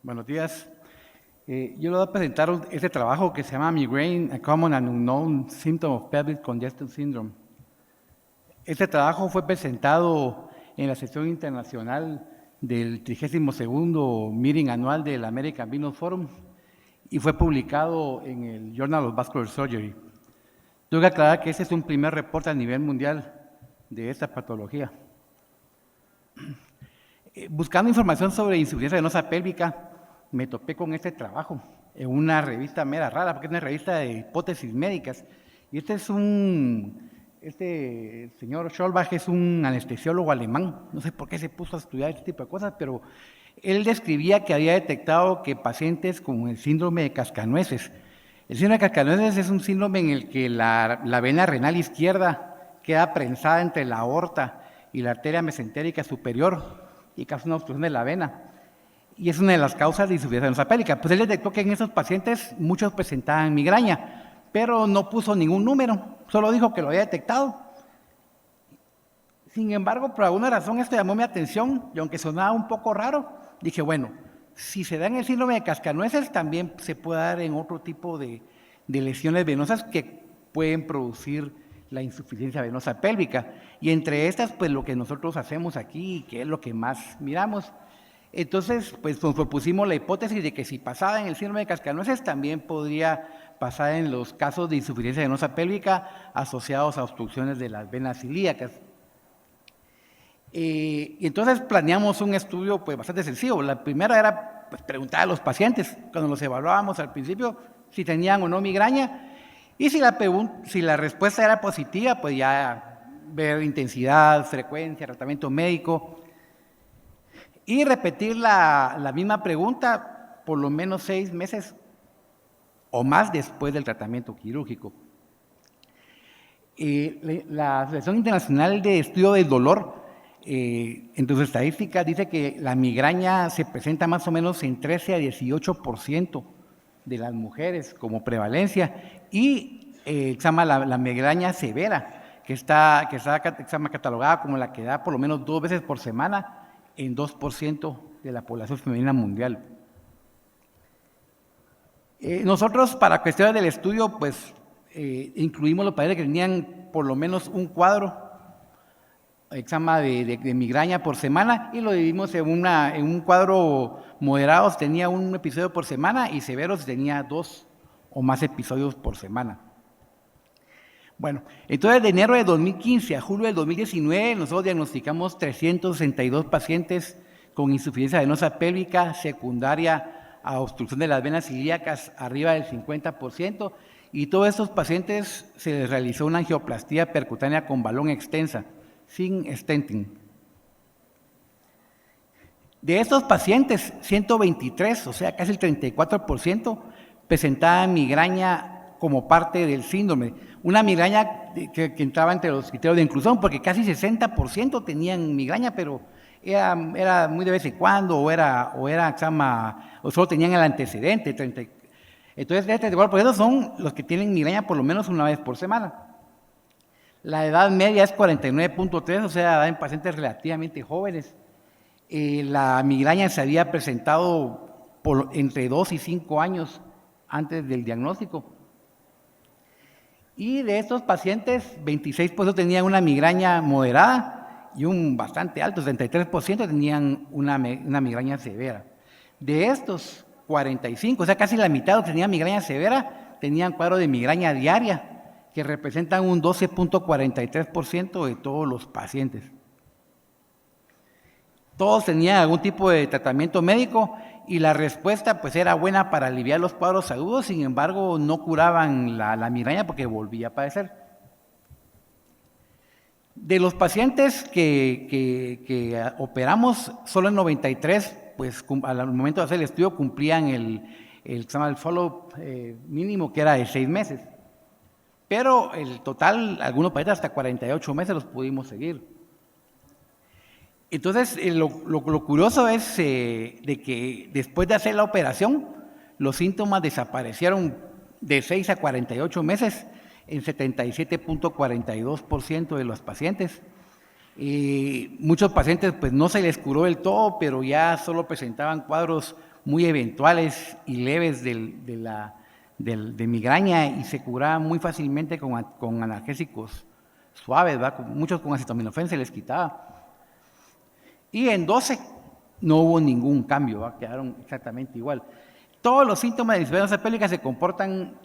Buenos días. Yo le voy a presentar este trabajo que se llama Migraine, a Common and Unknown Symptom of Pelvic Congestion Syndrome. Este trabajo fue presentado en la sesión internacional del 32º Meeting Anual del American Venous Forum y fue publicado en el Journal of Vascular Surgery. Tengo que aclarar que este es un primer reporte a nivel mundial de esta patología. Buscando información sobre insuficiencia venosa pélvica, me topé con este trabajo en una revista mera rara, porque es una revista de hipótesis médicas. Y este señor Schollbach es un anestesiólogo alemán, no sé por qué se puso a estudiar este tipo de cosas, pero él describía que había detectado que pacientes con el síndrome de cascanueces. El síndrome de cascanueces es un síndrome en el que la vena renal izquierda queda prensada entre la aorta y la arteria mesentérica superior y causa una obstrucción de la vena. Y es una de las causas de insuficiencia venosa pélvica. Pues él detectó que en esos pacientes muchos presentaban migraña, pero no puso ningún número, solo dijo que lo había detectado. Sin embargo, por alguna razón esto llamó mi atención y aunque sonaba un poco raro, dije, bueno, si se da en el síndrome de cascanueces, también se puede dar en otro tipo de lesiones venosas que pueden producir la insuficiencia venosa pélvica. Y entre estas, pues lo que nosotros hacemos aquí, que es lo que más miramos. Entonces, pues nos propusimos la hipótesis de que si pasaba en el síndrome de cascanueces, también podría pasar en los casos de insuficiencia venosa pélvica asociados a obstrucciones de las venas ilíacas. Y entonces planeamos un estudio pues bastante sencillo. La primera era pues, preguntar a los pacientes, cuando los evaluábamos al principio, si tenían o no migraña, y si la respuesta era positiva, pues ya ver intensidad, frecuencia, tratamiento médico, y repetir la misma pregunta por lo menos 6 meses o más después del tratamiento quirúrgico. La Asociación Internacional de Estudio del Dolor, en sus estadísticas, dice que la migraña se presenta más o menos en 13 a 18% de las mujeres como prevalencia, y se llama la migraña severa, que está catalogada como la que da por lo menos 2 veces por semana en 2% de la población femenina mundial. Nosotros, para cuestiones del estudio, pues incluimos los pacientes que tenían por lo menos un cuadro de migraña por semana y lo dividimos en un cuadro moderado, tenía un episodio por semana, y severos tenía 2 o más episodios por semana. Bueno, entonces de enero de 2015 a julio de 2019 nosotros diagnosticamos 362 pacientes con insuficiencia venosa pélvica secundaria a obstrucción de las venas ilíacas arriba del 50%, y todos estos pacientes se les realizó una angioplastía percutánea con balón extensa, sin stenting. De estos pacientes, 123, o sea casi el 34%, presentaban migraña como parte del síndrome. Una migraña que entraba entre los criterios de inclusión, porque casi 60% tenían migraña, pero era muy de vez en cuando, o solo tenían el antecedente. Entonces, este 34% son los que tienen migraña por lo menos una vez por semana. La edad media es 49.3, o sea, en pacientes relativamente jóvenes. La migraña se había presentado entre 2 y 5 años antes del diagnóstico. Y de estos pacientes, 26% tenían una migraña moderada y un bastante alto, 33% tenían una migraña severa. De estos, 45, o sea, casi la mitad tenían migraña severa, tenían cuadro de migraña diaria, que representan un 12.43% de todos los pacientes. Todos tenían algún tipo de tratamiento médico y la respuesta pues era buena para aliviar los cuadros agudos, sin embargo no curaban la migraña porque volvía a aparecer. De los pacientes que operamos, solo en 93, pues al momento de hacer el estudio cumplían el follow-up mínimo, que era de 6 meses. Pero el total, algunos pacientes hasta 48 meses los pudimos seguir. Entonces, lo curioso es de que después de hacer la operación, los síntomas desaparecieron de 6 a 48 meses en 77.42% de los pacientes. Muchos pacientes pues no se les curó del todo, pero ya solo presentaban cuadros muy eventuales y leves de migraña y se curaba muy fácilmente con analgésicos suaves, ¿verdad? Muchos con acetaminofén se les quitaba. Y en 12 no hubo ningún cambio, ¿verdad? Quedaron exactamente igual. Todos los síntomas de insuficiencia venosa pélvica se comportan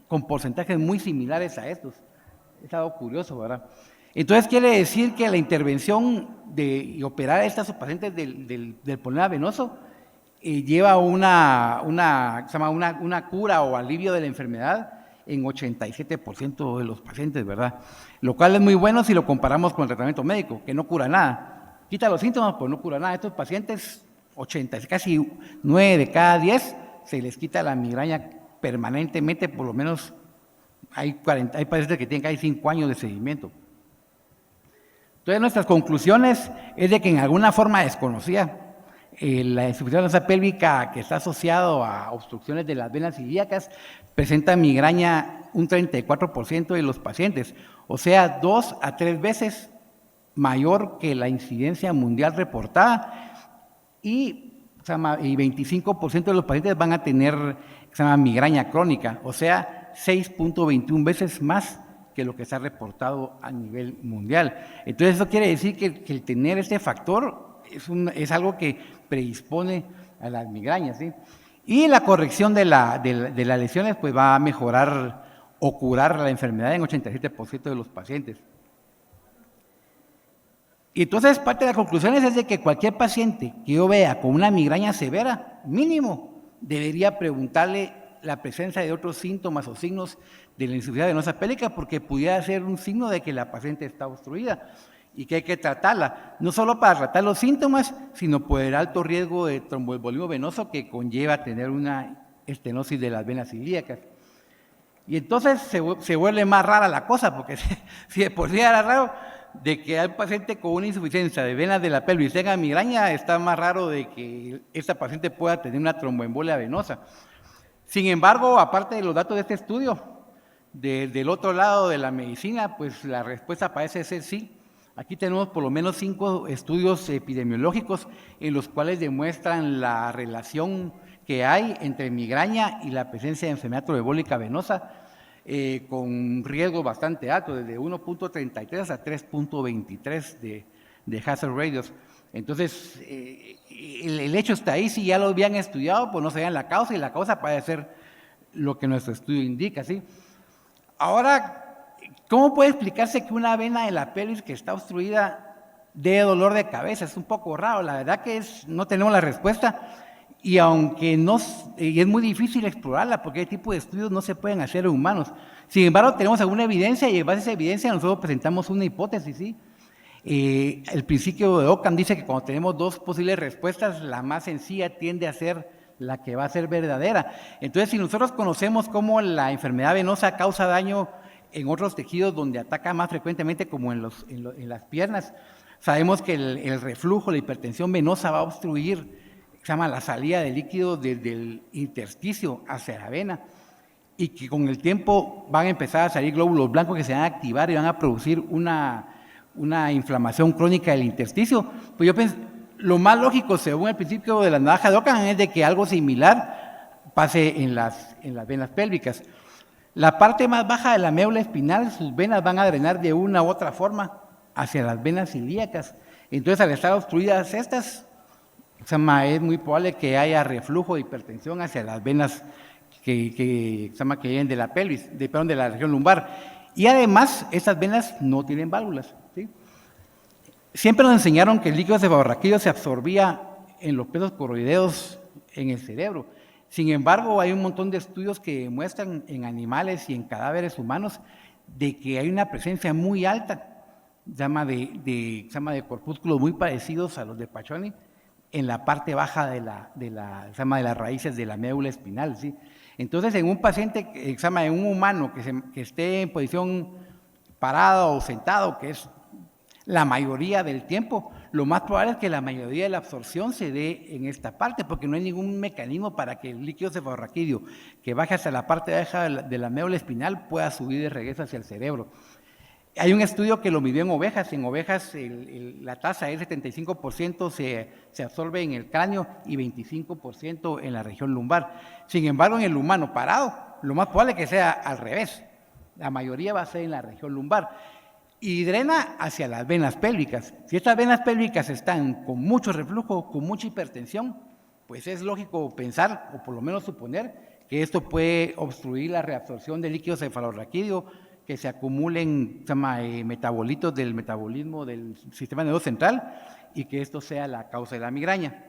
con porcentajes muy similares a estos. Es algo curioso, ¿verdad? Entonces quiere decir que la intervención de operar a estos pacientes del problema venoso lleva una cura o alivio de la enfermedad en 87% de los pacientes, ¿verdad? Lo cual es muy bueno si lo comparamos con el tratamiento médico, que no cura nada. Quita los síntomas, pero no cura nada. Estos pacientes, casi 9 de cada 10, se les quita la migraña permanentemente, por lo menos hay pacientes que tienen casi 5 años de seguimiento. Entonces nuestras conclusiones es de que en alguna forma desconocida, la insuficiencia venosa pélvica que está asociado a obstrucciones de las venas ilíacas presenta migraña un 34% de los pacientes, o sea, 2 a 3 veces mayor que la incidencia mundial reportada y 25% de los pacientes van a tener migraña crónica, o sea, 6.21 veces más que lo que se ha reportado a nivel mundial. Entonces eso quiere decir que el tener este factor es algo que predispone a las migrañas, ¿sí? Y la corrección de las lesiones pues va a mejorar o curar la enfermedad en 87% de los pacientes. Y entonces parte de las conclusiones es de que cualquier paciente que yo vea con una migraña severa, mínimo, debería preguntarle la presencia de otros síntomas o signos de la insuficiencia venosa pélvica, porque pudiera ser un signo de que la paciente está obstruida y que hay que tratarla, no solo para tratar los síntomas, sino por el alto riesgo de tromboembolismo venoso que conlleva tener una estenosis de las venas ilíacas. Y entonces se vuelve más rara la cosa, porque si de por sí era raro de que hay un paciente con una insuficiencia de venas de la pelvis tenga migraña, está más raro de que esta paciente pueda tener una tromboembolia venosa. Sin embargo, aparte de los datos de este estudio, del otro lado de la medicina, pues la respuesta parece ser sí. Aquí tenemos por lo menos 5 estudios epidemiológicos en los cuales demuestran la relación que hay entre migraña y la presencia de enfermedad tromboembólica venosa, con riesgo bastante alto, desde 1.33 hasta 3.23 de hazard radius. Entonces, el hecho está ahí, si ya lo habían estudiado, pues no sabían la causa, y la causa parece ser lo que nuestro estudio indica, ¿sí? Ahora, ¿cómo puede explicarse que una vena de la pelvis que está obstruida dé dolor de cabeza? Es un poco raro, la verdad que no tenemos la respuesta, y aunque y es muy difícil explorarla, porque este tipo de estudios no se pueden hacer en humanos. Sin embargo, tenemos alguna evidencia, y en base a esa evidencia nosotros presentamos una hipótesis, ¿sí? El principio de Ockham dice que cuando tenemos 2 posibles respuestas, la más sencilla tiende a ser la que va a ser verdadera. Entonces, si nosotros conocemos cómo la enfermedad venosa causa daño en otros tejidos donde ataca más frecuentemente, como en las piernas, sabemos que el reflujo, la hipertensión venosa va a obstruir, se llama la salida de líquido desde el intersticio hacia la vena, y que con el tiempo van a empezar a salir glóbulos blancos que se van a activar y van a producir una inflamación crónica del intersticio. Pues yo pienso, lo más lógico, según el principio de la navaja de Ockham, es de que algo similar pase en las venas pélvicas. La parte más baja de la médula espinal, sus venas van a drenar de una u otra forma hacia las venas ilíacas. Entonces, al estar obstruidas estas, es muy probable que haya reflujo de hipertensión hacia las venas que vienen de la pelvis, de la región lumbar. Y además, estas venas no tienen válvulas, ¿sí? Siempre nos enseñaron que el líquido cefalorraquídeo se absorbía en los plexos coroideos en el cerebro. Sin embargo, hay un montón de estudios que demuestran en animales y en cadáveres humanos de que hay una presencia muy alta, de corpúsculos muy parecidos a los de Paccioni en la parte baja de las raíces de la médula espinal, ¿sí? Entonces, en un paciente, en un humano que esté en posición parada o sentado, que es la mayoría del tiempo, lo más probable es que la mayoría de la absorción se dé en esta parte, porque no hay ningún mecanismo para que el líquido cefalorraquídeo que baje hacia la parte baja de la médula espinal pueda subir de regreso hacia el cerebro. Hay un estudio que lo midió en ovejas. En ovejas la tasa es 75% se absorbe en el cráneo y 25% en la región lumbar. Sin embargo, en el humano parado, lo más probable es que sea al revés. La mayoría va a ser en la región lumbar. Y drena hacia las venas pélvicas. Si estas venas pélvicas están con mucho reflujo, con mucha hipertensión, pues es lógico pensar, o por lo menos suponer, que esto puede obstruir la reabsorción de líquido cefalorraquídeo, que se acumulen metabolitos del metabolismo del sistema nervioso central y que esto sea la causa de la migraña.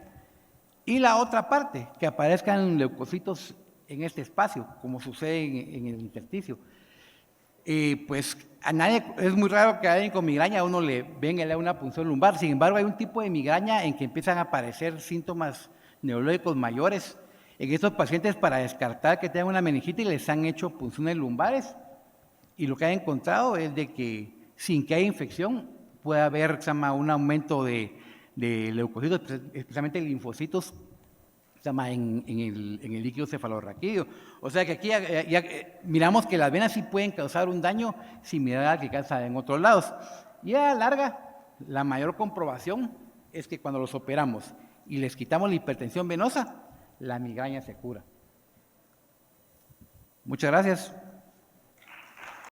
Y la otra parte, que aparezcan leucocitos en este espacio, como sucede en el intersticio. Pues a nadie, es muy raro que a alguien con migraña a uno le venga y le haga una punción lumbar. Sin embargo, hay un tipo de migraña en que empiezan a aparecer síntomas neurológicos mayores. En estos pacientes, para descartar que tengan una meningitis, les han hecho punciones lumbares y lo que han encontrado es de que sin que haya infección puede haber un aumento de leucocitos, especialmente linfocitos en el líquido cefalorraquídeo. O sea que aquí ya miramos que las venas sí pueden causar un daño similar al que causa en otros lados. Y a la larga, la mayor comprobación es que cuando los operamos y les quitamos la hipertensión venosa, la migraña se cura. Muchas gracias.